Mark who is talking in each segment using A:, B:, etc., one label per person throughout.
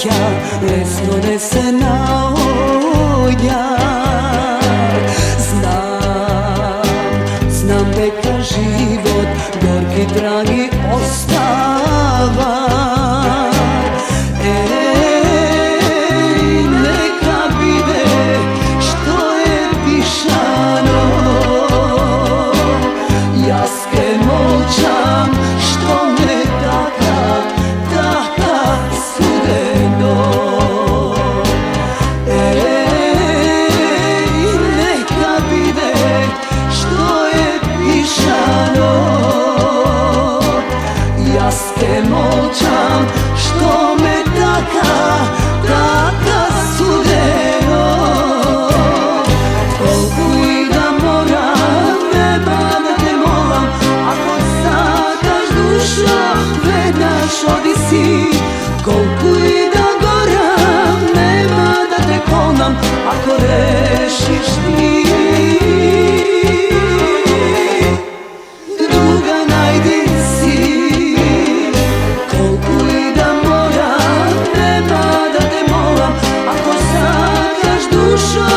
A: sreća nesno se na ovdja. Znam neka život gorki dragi ostava. Neka bide što je pišano, jaske molčam što me taka sudeno. Neka bide što je pišano, jaske molčam što me taka sudeno. Koliko i da moram, nema da te molam, ako sakaš dušo, vedaš odi si. Koliko i da goram, nema da te konam, ako rešiš ti. Druga najdi si. Koliko i da moram, nema da te molam, ako sakaš dušo,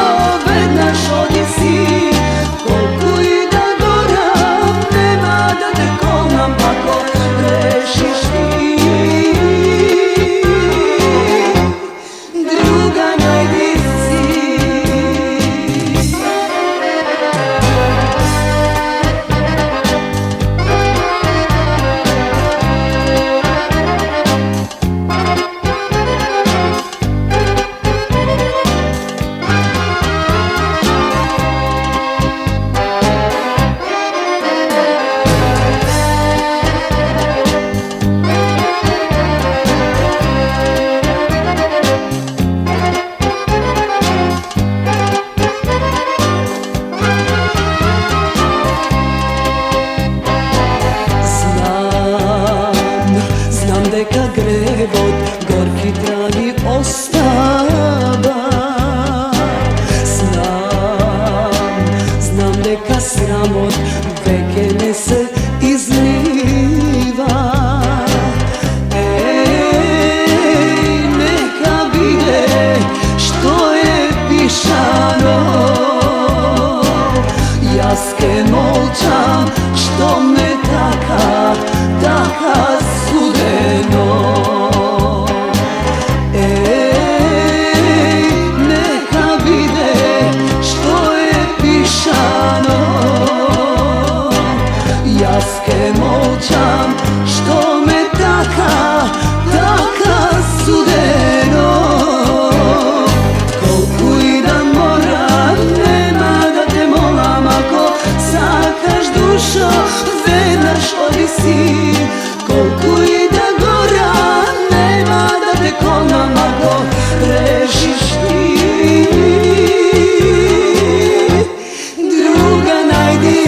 A: vedaš odi si. Koliko i da goram, nema da te konam, ako rešiš ti. Druga najdi si. Neka grevot gorki tragi ostava. Znam neka sramot veke ne se izliva. Neka bide što je pišano, jaske molčam što me taka sudeno. Neka bide što je pišano, jaske molčam što me taka sudeno. Koliko i da moram, nema da te molam, ako sakaš dušo, vedaš odi si. Koliko i da goram, nema da te konam, ako rešiš ti. Druga najdi